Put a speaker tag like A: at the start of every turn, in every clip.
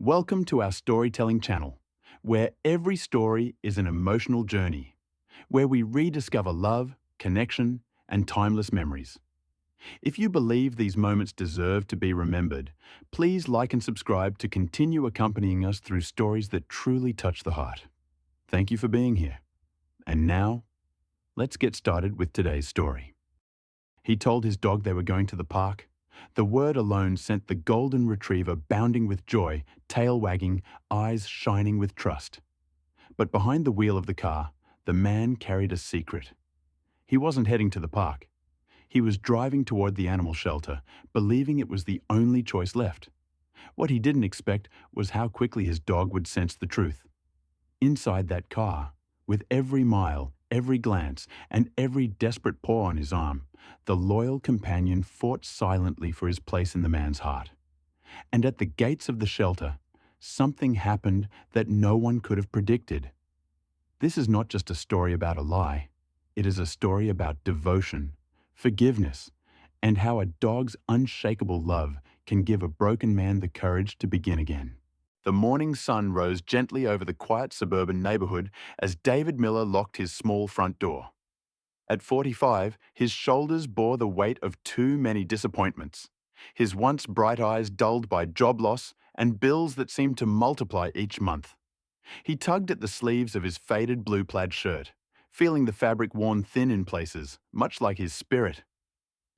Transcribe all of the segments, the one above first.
A: Welcome to our storytelling channel, where every story is an emotional journey, where we rediscover love, connection, and timeless memories. If you believe these moments deserve to be remembered, please like and subscribe to continue accompanying us through stories that truly touch the heart. Thank you for being here. And now, let's get started with today's story. He told his dog they were going to the park. The word alone sent the golden retriever bounding with joy, tail wagging, eyes shining with trust. But behind the wheel of the car, the man carried a secret. He wasn't heading to the park. He was driving toward the animal shelter, believing it was the only choice left. What he didn't expect was how quickly his dog would sense the truth. Inside that car, with every mile, every glance, and every desperate paw on his arm, the loyal companion fought silently for his place in the man's heart. And at the gates of the shelter, something happened that no one could have predicted. This is not just a story about a lie. It is a story about devotion, forgiveness, and how a dog's unshakable love can give a broken man the courage to begin again. The morning sun rose gently over the quiet suburban neighborhood as David Miller locked his small front door. At 45, his shoulders bore the weight of too many disappointments, his once bright eyes dulled by job loss and bills that seemed to multiply each month. He tugged at the sleeves of his faded blue plaid shirt, feeling the fabric worn thin in places, much like his spirit.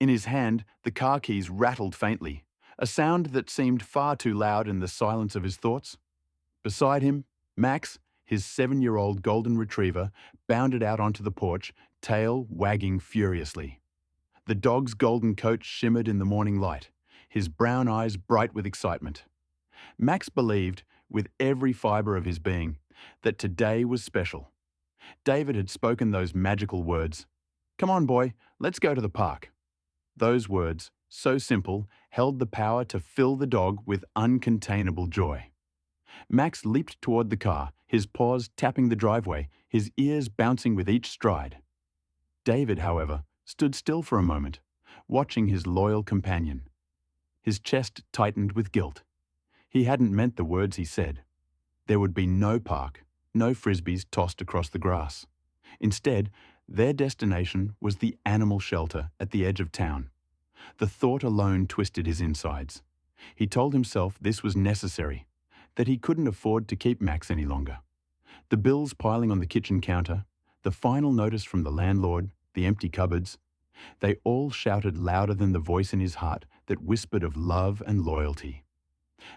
A: In his hand, the car keys rattled faintly, a sound that seemed far too loud in the silence of his thoughts. Beside him, Max, his 7-year-old golden retriever, bounded out onto the porch, tail wagging furiously. The dog's golden coat shimmered in the morning light, his brown eyes bright with excitement. Max believed, with every fiber of his being, that today was special. David had spoken those magical words, "Come on, boy, let's go to the park." Those words, so simple, held the power to fill the dog with uncontainable joy. Max leaped toward the car, his paws tapping the driveway, his ears bouncing with each stride. David, however, stood still for a moment, watching his loyal companion. His chest tightened with guilt. He hadn't meant the words he said. There would be no park, no frisbees tossed across the grass. Instead, their destination was the animal shelter at the edge of town. The thought alone twisted his insides. He told himself this was necessary, that he couldn't afford to keep Max any longer. The bills piling on the kitchen counter, the final notice from the landlord, the empty cupboards, they all shouted louder than the voice in his heart that whispered of love and loyalty.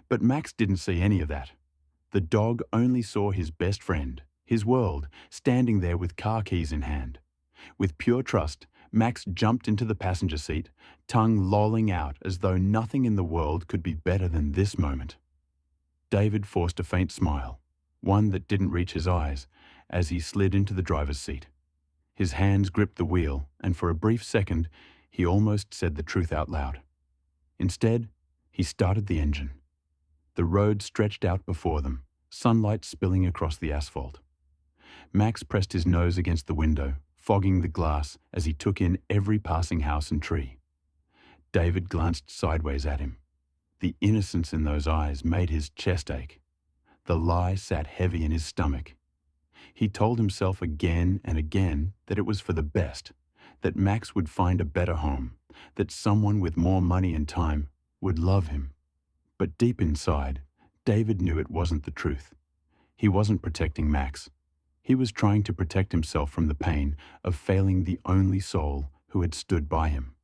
A: But Max didn't see any of that. The dog only saw his best friend, his world, standing there with car keys in hand. With pure trust, Max jumped into the passenger seat, tongue lolling out as though nothing in the world could be better than this moment. David forced a faint smile, one that didn't reach his eyes, as he slid into the driver's seat. His hands gripped the wheel, and for a brief second, he almost said the truth out loud. Instead, he started the engine. The road stretched out before them, sunlight spilling across the asphalt. Max pressed his nose against the window, fogging the glass as he took in every passing house and tree. David glanced sideways at him. The innocence in those eyes made his chest ache. The lie sat heavy in his stomach. He told himself again and again that it was for the best, that Max would find a better home, that someone with more money and time would love him. But deep inside, David knew it wasn't the truth. He wasn't protecting Max. He was trying to protect himself from the pain of failing the only soul who had stood by him.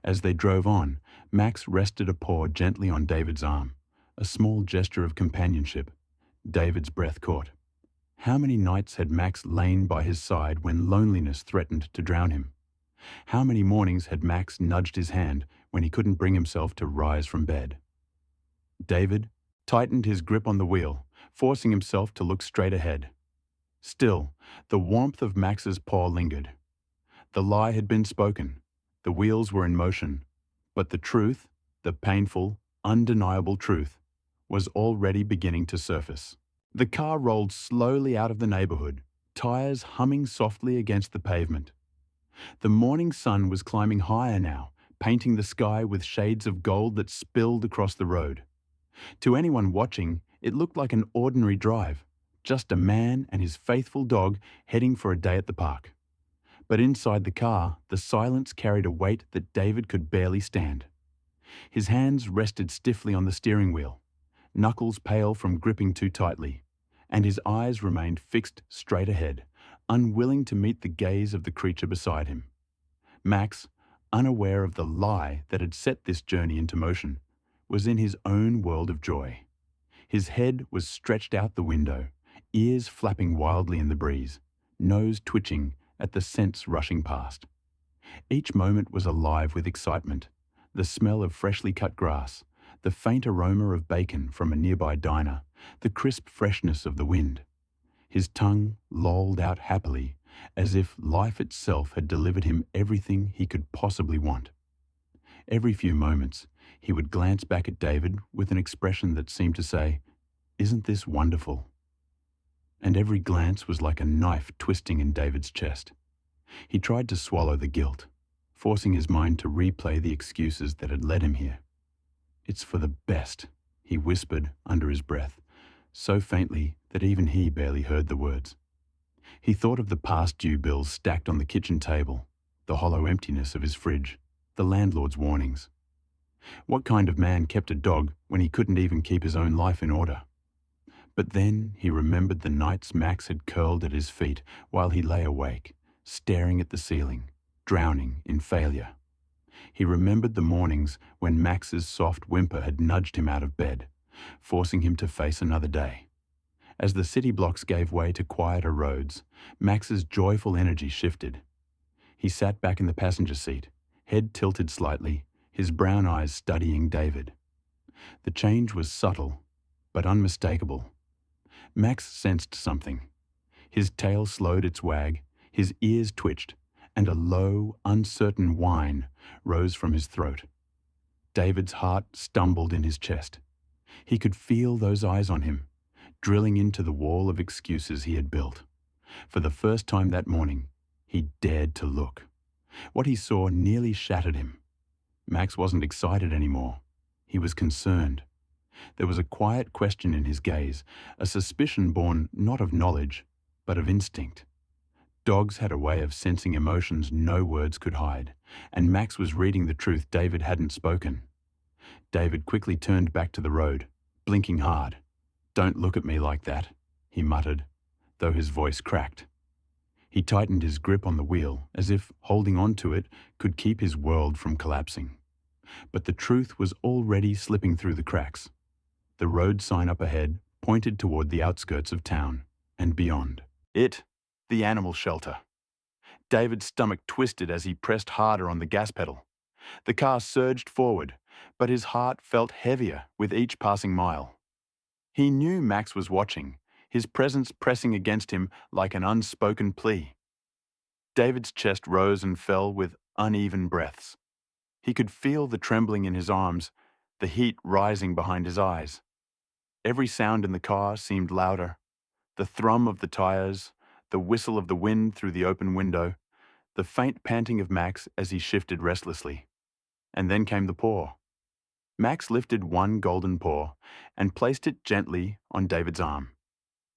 A: As they drove on, Max rested a paw gently on David's arm, a small gesture of companionship. David's breath caught. How many nights had Max lain by his side when loneliness threatened to drown him? How many mornings had Max nudged his hand when he couldn't bring himself to rise from bed? David tightened his grip on the wheel, forcing himself to look straight ahead. Still, the warmth of Max's paw lingered. The lie had been spoken. The wheels were in motion. But the truth, the painful, undeniable truth, was already beginning to surface. The car rolled slowly out of the neighborhood, tires humming softly against the pavement. The morning sun was climbing higher now, painting the sky with shades of gold that spilled across the road. To anyone watching, It looked like an ordinary drive, just a man and his faithful dog heading for a day at the park. But inside the car, the silence carried a weight that David could barely stand. His hands rested stiffly on the steering wheel, knuckles pale from gripping too tightly, and his eyes remained fixed straight ahead, unwilling to meet the gaze of the creature beside him. Max, unaware of the lie that had set this journey into motion, was in his own world of joy. His head was stretched out the window, ears flapping wildly in the breeze, nose twitching at the scents rushing past. Each moment was alive with excitement, the smell of freshly cut grass, the faint aroma of bacon from a nearby diner, the crisp freshness of the wind. His tongue lolled out happily, as if life itself had delivered him everything he could possibly want. Every few moments, he would glance back at David with an expression that seemed to say, "Isn't this wonderful?" And every glance was like a knife twisting in David's chest. He tried to swallow the guilt, forcing his mind to replay the excuses that had led him here. "It's for the best," he whispered under his breath, so faintly that even he barely heard the words. He thought of the past due bills stacked on the kitchen table, the hollow emptiness of his fridge, the landlord's warnings. What kind of man kept a dog when he couldn't even keep his own life in order? But then he remembered the nights Max had curled at his feet while he lay awake, staring at the ceiling, drowning in failure. He remembered the mornings when Max's soft whimper had nudged him out of bed, forcing him to face another day. As the city blocks gave way to quieter roads, Max's joyful energy shifted. He sat back in the passenger seat, head tilted slightly, his brown eyes studying David. The change was subtle, but unmistakable. Max sensed something. His tail slowed its wag, his ears twitched, and a low, uncertain whine rose from his throat. David's heart stumbled in his chest. He could feel those eyes on him, drilling into the wall of excuses he had built. For the first time that morning, he dared to look. What he saw nearly shattered him. Max wasn't excited anymore. He was concerned. There was a quiet question in his gaze, a suspicion born not of knowledge, but of instinct. Dogs had a way of sensing emotions no words could hide, and Max was reading the truth David hadn't spoken. David quickly turned back to the road, blinking hard. "Don't look at me like that," he muttered, though his voice cracked. He tightened his grip on the wheel, as if holding on to it could keep his world from collapsing. But the truth was already slipping through the cracks. The road sign up ahead pointed toward the outskirts of town, and beyond. The animal shelter. David's stomach twisted as he pressed harder on the gas pedal. The car surged forward, but his heart felt heavier with each passing mile. He knew Max was watching, his presence pressing against him like an unspoken plea. David's chest rose and fell with uneven breaths. He could feel the trembling in his arms, the heat rising behind his eyes. Every sound in the car seemed louder. The thrum of the tires, the whistle of the wind through the open window, the faint panting of Max as he shifted restlessly. And then came the paw. Max lifted one golden paw and placed it gently on David's arm.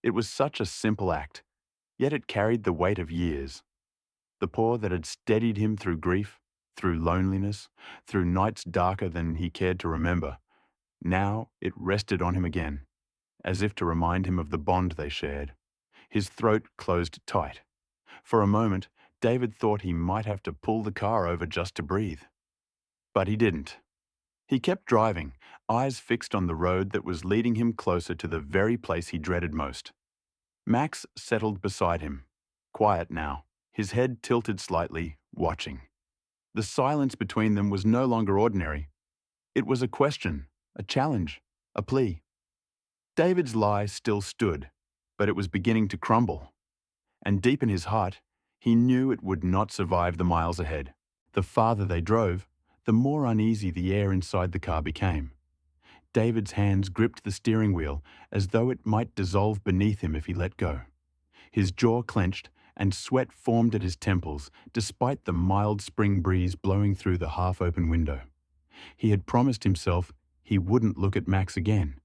A: It was such a simple act, yet it carried the weight of years. The paw that had steadied him through grief, through loneliness, through nights darker than he cared to remember. Now it rested on him again, as if to remind him of the bond they shared. His throat closed tight. For a moment, David thought he might have to pull the car over just to breathe. But he didn't. He kept driving, eyes fixed on the road that was leading him closer to the very place he dreaded most. Max settled beside him, quiet now, his head tilted slightly, watching. The silence between them was no longer ordinary. It was a question, a challenge, a plea. David's lie still stood, but it was beginning to crumble. And deep in his heart, he knew it would not survive the miles ahead. The farther they drove, the more uneasy the air inside the car became. David's hands gripped the steering wheel as though it might dissolve beneath him if he let go. His jaw clenched and sweat formed at his temples despite the mild spring breeze blowing through the half-open window. He had promised himself he wouldn't look at Max again,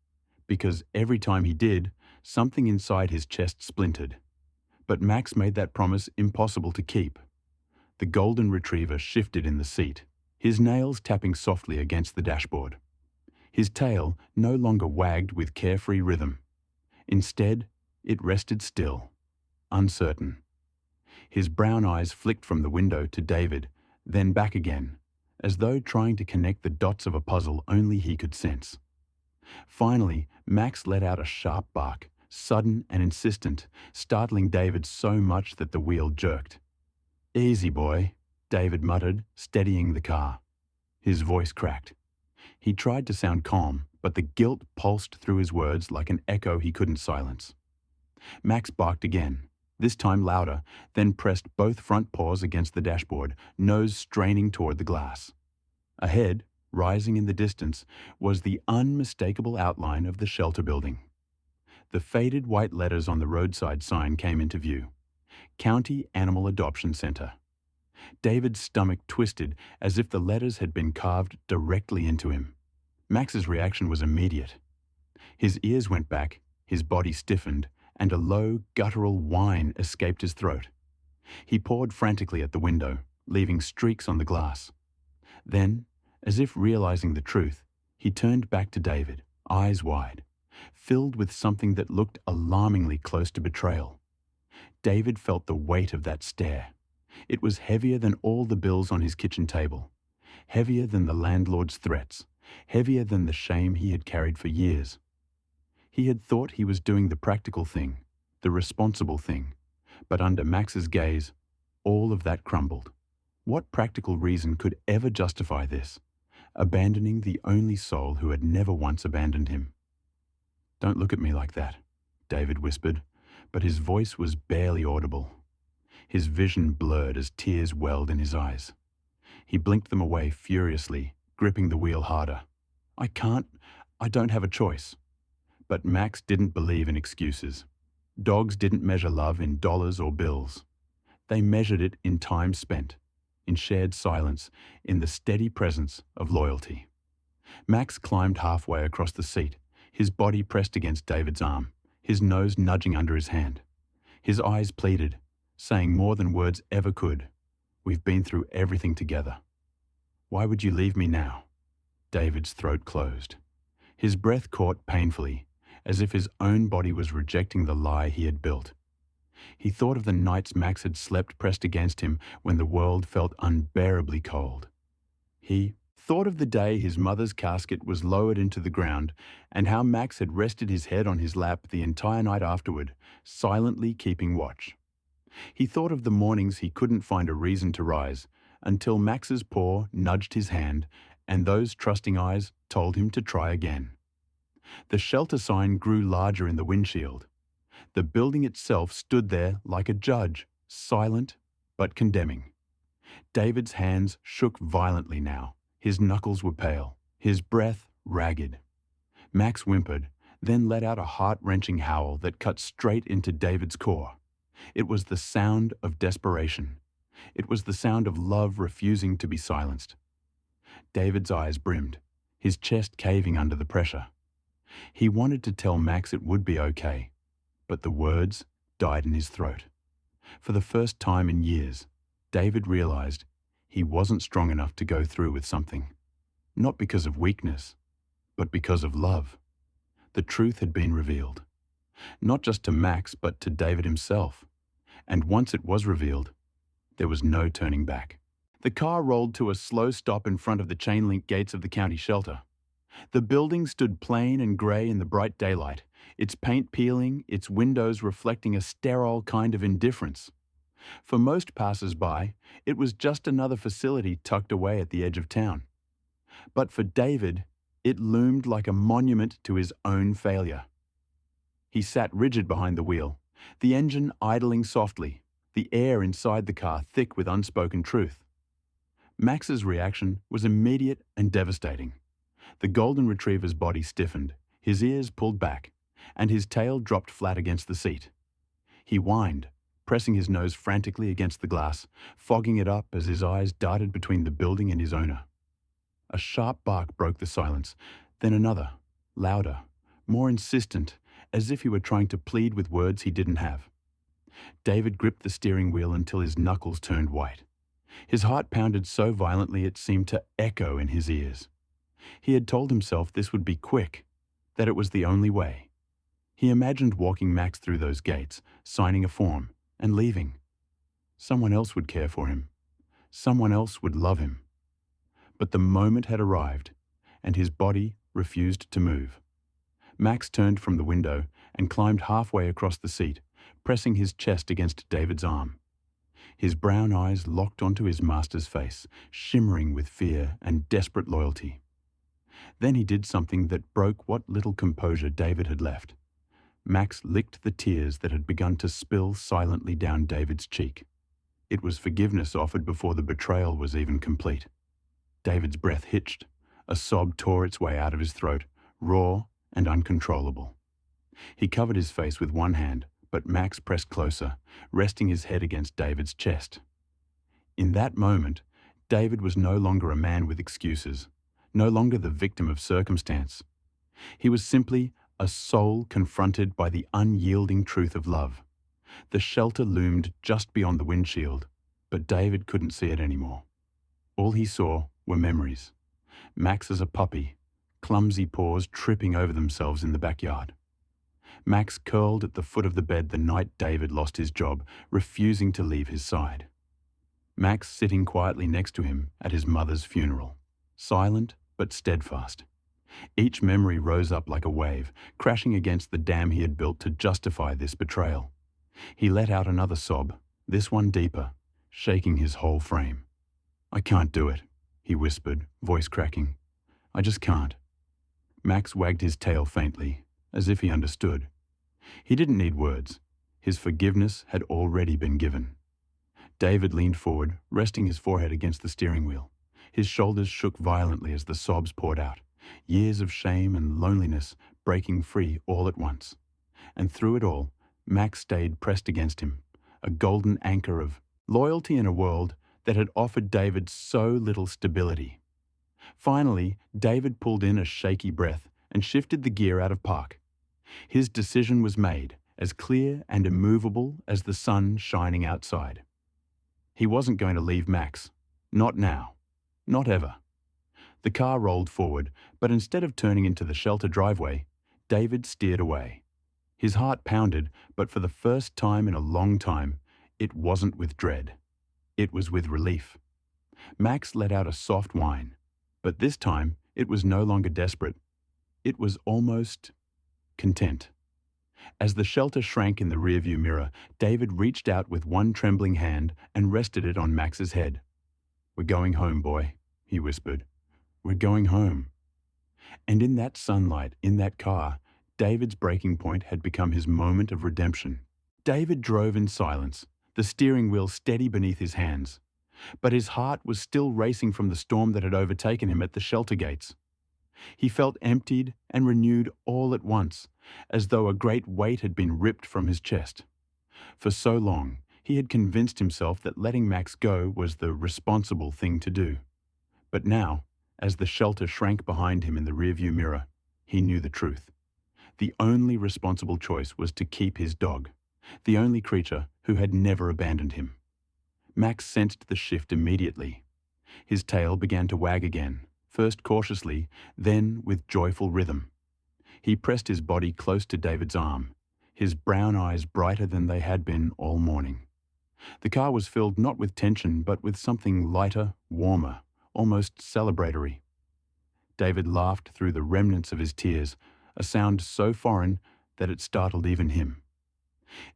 A: because every time he did, something inside his chest splintered. But Max made that promise impossible to keep. The golden retriever shifted in the seat, his nails tapping softly against the dashboard. His tail no longer wagged with carefree rhythm. Instead, it rested still, uncertain. His brown eyes flicked from the window to David, then back again, as though trying to connect the dots of a puzzle only he could sense. Finally, Max let out a sharp bark, sudden and insistent, startling David so much that the wheel jerked. "Easy, boy," David muttered, steadying the car. His voice cracked. He tried to sound calm, but the guilt pulsed through his words like an echo he couldn't silence. Max barked again, this time louder, then pressed both front paws against the dashboard, nose straining toward the glass. Ahead, rising in the distance, was the unmistakable outline of the shelter building. The faded white letters on the roadside sign came into view. County Animal Adoption Center. David's stomach twisted as if the letters had been carved directly into him. Max's reaction was immediate. His ears went back, his body stiffened, and a low, guttural whine escaped his throat. He pawed frantically at the window, leaving streaks on the glass. Then, as if realizing the truth, he turned back to David, eyes wide, filled with something that looked alarmingly close to betrayal. David felt the weight of that stare. It was heavier than all the bills on his kitchen table, heavier than the landlord's threats, heavier than the shame he had carried for years. He had thought he was doing the practical thing, the responsible thing, but under Max's gaze, all of that crumbled. What practical reason could ever justify this, abandoning the only soul who had never once abandoned him? "Don't look at me like that," David whispered, but his voice was barely audible. His vision blurred as tears welled in his eyes. He blinked them away furiously, gripping the wheel harder. I don't have a choice." But Max didn't believe in excuses. Dogs didn't measure love in dollars or bills. They measured it in time spent, in shared silence, in the steady presence of loyalty. Max climbed halfway across the seat, his body pressed against David's arm, his nose nudging under his hand. His eyes pleaded, saying more than words ever could, "We've been through everything together. Why would you leave me now?" David's throat closed. His breath caught painfully, as if his own body was rejecting the lie he had built. He thought of the nights Max had slept pressed against him when the world felt unbearably cold. He thought of the day his mother's casket was lowered into the ground and how Max had rested his head on his lap the entire night afterward, silently keeping watch. He thought of the mornings he couldn't find a reason to rise, until Max's paw nudged his hand and those trusting eyes told him to try again. The shelter sign grew larger in the windshield. The building itself stood there like a judge, silent but condemning. David's hands shook violently now. His knuckles were pale, his breath ragged. Max whimpered, then let out a heart-wrenching howl that cut straight into David's core. It was the sound of desperation. It was the sound of love refusing to be silenced. David's eyes brimmed, his chest caving under the pressure. He wanted to tell Max it would be okay, but the words died in his throat. For the first time in years, David realized he wasn't strong enough to go through with something. Not because of weakness, but because of love. The truth had been revealed. Not just to Max, but to David himself. And once it was revealed, there was no turning back. The car rolled to a slow stop in front of the chain-link gates of the county shelter. The building stood plain and grey in the bright daylight, its paint peeling, its windows reflecting a sterile kind of indifference. For most passers-by, it was just another facility tucked away at the edge of town. But for David, it loomed like a monument to his own failure. He sat rigid behind the wheel, the engine idling softly, the air inside the car thick with unspoken truth. Max's reaction was immediate and devastating. The golden retriever's body stiffened, his ears pulled back, and his tail dropped flat against the seat. He whined, pressing his nose frantically against the glass, fogging it up as his eyes darted between the building and his owner. A sharp bark broke the silence, then another, louder, more insistent, as if he were trying to plead with words he didn't have. David gripped the steering wheel until his knuckles turned white. His heart pounded so violently it seemed to echo in his ears. He had told himself this would be quick, that it was the only way. He imagined walking Max through those gates, signing a form, and leaving. Someone else would care for him. Someone else would love him. But the moment had arrived, and his body refused to move. Max turned from the window and climbed halfway across the seat, pressing his chest against David's arm. His brown eyes locked onto his master's face, shimmering with fear and desperate loyalty. Then he did something that broke what little composure David had left. Max licked the tears that had begun to spill silently down David's cheek. It was forgiveness offered before the betrayal was even complete. David's breath hitched. A sob tore its way out of his throat, raw and uncontrollable. He covered his face with one hand, but Max pressed closer, resting his head against David's chest. In that moment, David was no longer a man with excuses, no longer the victim of circumstance. He was simply a soul confronted by the unyielding truth of love. The shelter loomed just beyond the windshield, but David couldn't see it anymore. All he saw were memories. Max as a puppy, clumsy paws tripping over themselves in the backyard. Max curled at the foot of the bed the night David lost his job, refusing to leave his side. Max sitting quietly next to him at his mother's funeral, silent but steadfast. Each memory rose up like a wave, crashing against the dam he had built to justify this betrayal. He let out another sob, this one deeper, shaking his whole frame. "I can't do it," he whispered, voice cracking. "I just can't." Max wagged his tail faintly, as if he understood. He didn't need words. His forgiveness had already been given. David leaned forward, resting his forehead against the steering wheel. His shoulders shook violently as the sobs poured out, years of shame and loneliness breaking free all at once. And through it all, Max stayed pressed against him, a golden anchor of loyalty in a world that had offered David so little stability. Finally, David pulled in a shaky breath and shifted the gear out of park. His decision was made, as clear and immovable as the sun shining outside. He wasn't going to leave Max. Not now. Not ever. The car rolled forward, but instead of turning into the shelter driveway, David steered away. His heart pounded, but for the first time in a long time, it wasn't with dread. It was with relief. Max let out a soft whine, but this time it was no longer desperate. It was almost content. As the shelter shrank in the rearview mirror, David reached out with one trembling hand and rested it on Max's head. "We're going home, boy," he whispered. "We're going home." And in that sunlight, in that car, David's breaking point had become his moment of redemption. David drove in silence, the steering wheel steady beneath his hands. But his heart was still racing from the storm that had overtaken him at the shelter gates. He felt emptied and renewed all at once, as though a great weight had been ripped from his chest. For so long, he had convinced himself that letting Max go was the responsible thing to do. But now, as the shelter shrank behind him in the rearview mirror, he knew the truth. The only responsible choice was to keep his dog, the only creature who had never abandoned him. Max sensed the shift immediately. His tail began to wag again, first cautiously, then with joyful rhythm. He pressed his body close to David's arm, his brown eyes brighter than they had been all morning. The car was filled not with tension, but with something lighter, warmer, almost celebratory. David laughed through the remnants of his tears, a sound so foreign that it startled even him.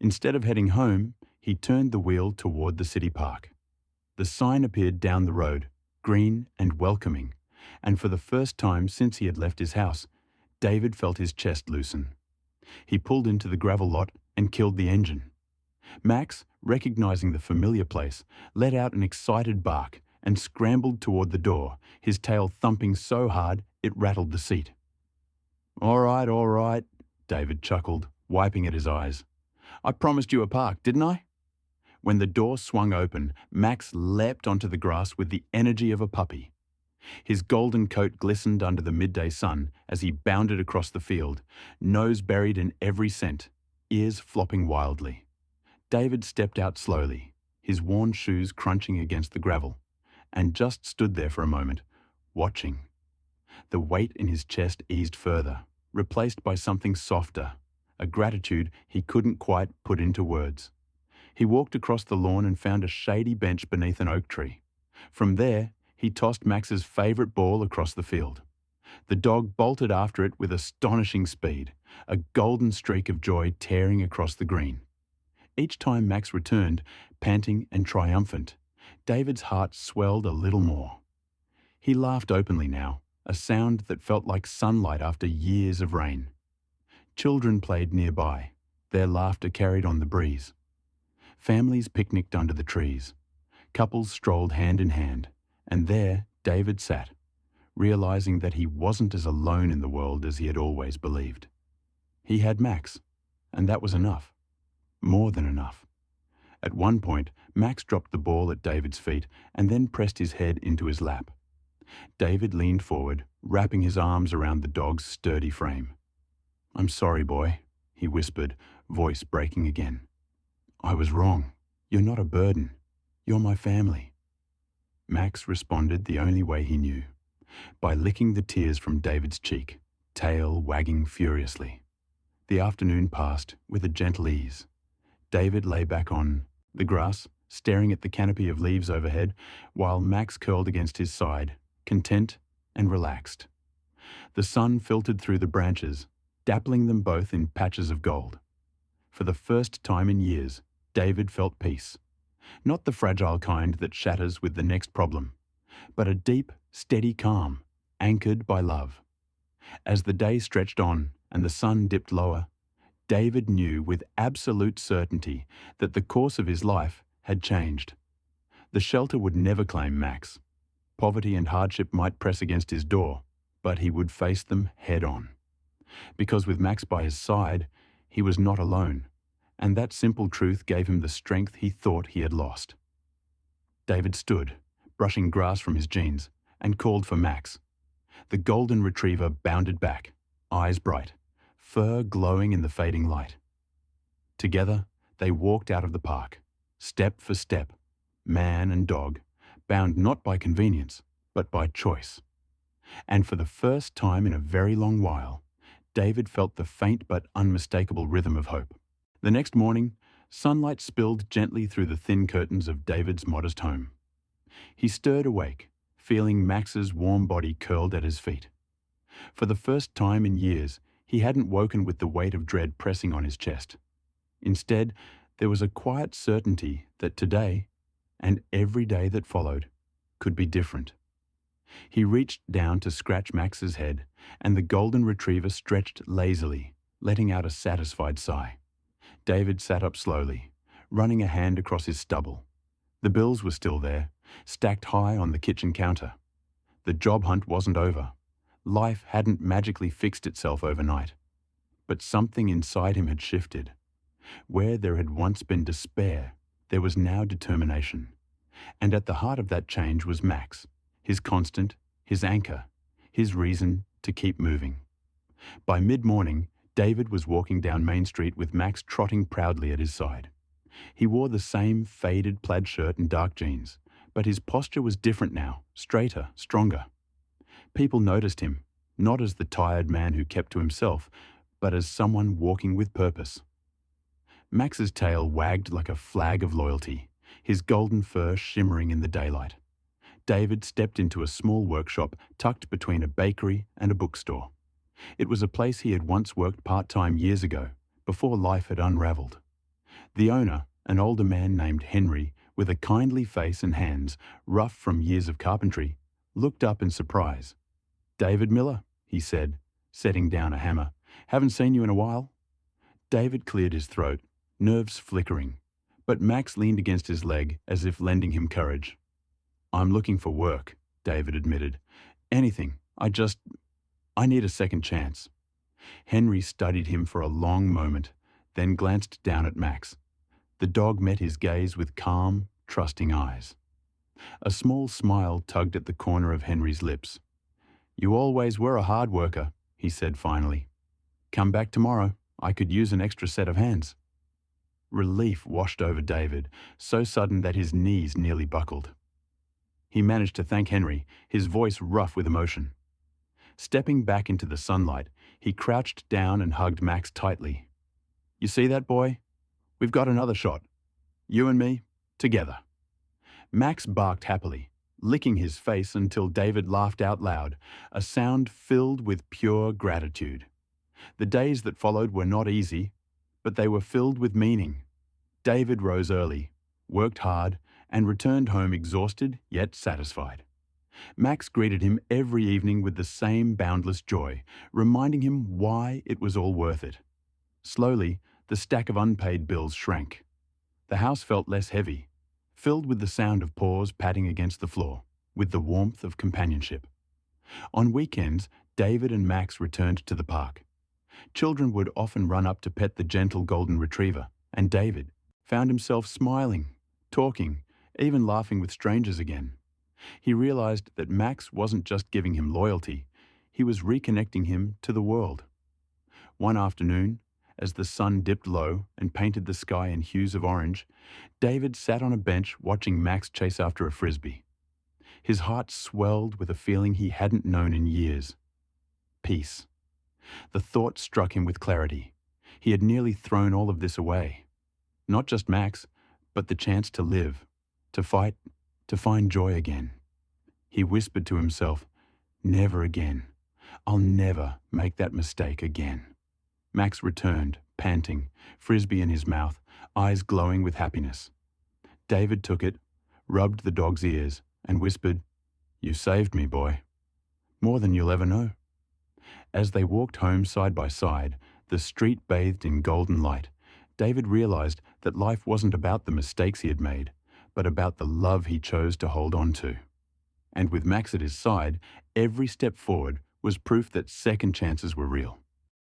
A: Instead of heading home, he turned the wheel toward the city park. The sign appeared down the road, green and welcoming, and for the first time since he had left his house, David felt his chest loosen. He pulled into the gravel lot and killed the engine. Max, recognizing the familiar place, let out an excited bark and scrambled toward the door, his tail thumping so hard it rattled the seat. All right, David chuckled, wiping at his eyes. "I promised you a park, didn't I?" When the door swung open, Max leapt onto the grass with the energy of a puppy. His golden coat glistened under the midday sun as he bounded across the field, nose buried in every scent, ears flopping wildly. David stepped out slowly, his worn shoes crunching against the gravel, and just stood there for a moment, watching. The weight in his chest eased further, replaced by something softer, a gratitude he couldn't quite put into words. He walked across the lawn and found a shady bench beneath an oak tree. From there, he tossed Max's favourite ball across the field. The dog bolted after it with astonishing speed, a golden streak of joy tearing across the green. Each time Max returned, panting and triumphant, David's heart swelled a little more. He laughed openly now, a sound that felt like sunlight after years of rain. Children played nearby, their laughter carried on the breeze. Families picnicked under the trees. Couples strolled hand in hand, and there David sat, realizing that he wasn't as alone in the world as he had always believed. He had Max, and that was enough. More than enough. At one point, Max dropped the ball at David's feet and then pressed his head into his lap. David leaned forward, wrapping his arms around the dog's sturdy frame. "I'm sorry, boy," he whispered, voice breaking again. "I was wrong. You're not a burden. You're my family." Max responded the only way he knew, by licking the tears from David's cheek, tail wagging furiously. The afternoon passed with a gentle ease. David lay back on the grass, staring at the canopy of leaves overhead, while Max curled against his side, content and relaxed. The sun filtered through the branches, dappling them both in patches of gold. For the first time in years, David felt peace. Not the fragile kind that shatters with the next problem, but a deep, steady calm, anchored by love. As the day stretched on and the sun dipped lower, David knew with absolute certainty that the course of his life had changed. The shelter would never claim Max. Poverty and hardship might press against his door, but he would face them head on. Because with Max by his side, he was not alone, and that simple truth gave him the strength he thought he had lost. David stood, brushing grass from his jeans, and called for Max. The golden retriever bounded back, eyes bright, fur glowing in the fading light. Together, they walked out of the park, step for step, man and dog, bound not by convenience, but by choice. And for the first time in a very long while, David felt the faint but unmistakable rhythm of hope. The next morning, sunlight spilled gently through the thin curtains of David's modest home. He stirred awake, feeling Max's warm body curled at his feet. For the first time in years, he hadn't woken with the weight of dread pressing on his chest. Instead, there was a quiet certainty that today, and every day that followed, could be different. He reached down to scratch Max's head, and the golden retriever stretched lazily, letting out a satisfied sigh. David sat up slowly, running a hand across his stubble. The bills were still there, stacked high on the kitchen counter. The job hunt wasn't over. Life hadn't magically fixed itself overnight. But something inside him had shifted. Where there had once been despair, there was now determination. And at the heart of that change was Max, his constant, his anchor, his reason to keep moving. By mid-morning, David was walking down Main Street with Max trotting proudly at his side. He wore the same faded plaid shirt and dark jeans, but his posture was different now, straighter, stronger. People noticed him, not as the tired man who kept to himself, but as someone walking with purpose. Max's tail wagged like a flag of loyalty, his golden fur shimmering in the daylight. David stepped into a small workshop tucked between a bakery and a bookstore. It was a place he had once worked part-time years ago, before life had unraveled. The owner, an older man named Henry, with a kindly face and hands rough from years of carpentry, looked up in surprise. "David Miller," he said, setting down a hammer. "Haven't seen you in a while." David cleared his throat, nerves flickering, but Max leaned against his leg as if lending him courage. "I'm looking for work," David admitted. "Anything. I need a second chance." Henry studied him for a long moment, then glanced down at Max. The dog met his gaze with calm, trusting eyes. A small smile tugged at the corner of Henry's lips. "You always were a hard worker," he said finally. "Come back tomorrow. I could use an extra set of hands." Relief washed over David, so sudden that his knees nearly buckled. He managed to thank Henry, his voice rough with emotion. Stepping back into the sunlight, he crouched down and hugged Max tightly. "You see that, boy? We've got another shot. You and me, together." Max barked happily, licking his face until David laughed out loud, a sound filled with pure gratitude. The days that followed were not easy, but they were filled with meaning. David rose early, worked hard, and returned home exhausted yet satisfied. Max greeted him every evening with the same boundless joy, reminding him why it was all worth it. Slowly, the stack of unpaid bills shrank. The house felt less heavy, filled with the sound of paws patting against the floor, with the warmth of companionship. On weekends, David and Max returned to the park. Children would often run up to pet the gentle golden retriever, and David found himself smiling, talking, even laughing with strangers again. He realized that Max wasn't just giving him loyalty, he was reconnecting him to the world. One afternoon, as the sun dipped low and painted the sky in hues of orange, David sat on a bench watching Max chase after a frisbee. His heart swelled with a feeling he hadn't known in years. Peace. The thought struck him with clarity. He had nearly thrown all of this away. Not just Max, but the chance to live, to fight, to find joy again. He whispered to himself, "Never again. I'll never make that mistake again." Max returned, panting, frisbee in his mouth, eyes glowing with happiness. David took it, rubbed the dog's ears, and whispered, "You saved me, boy. More than you'll ever know." As they walked home side by side, the street bathed in golden light, David realized that life wasn't about the mistakes he had made, but about the love he chose to hold on to. And with Max at his side, every step forward was proof that second chances were real.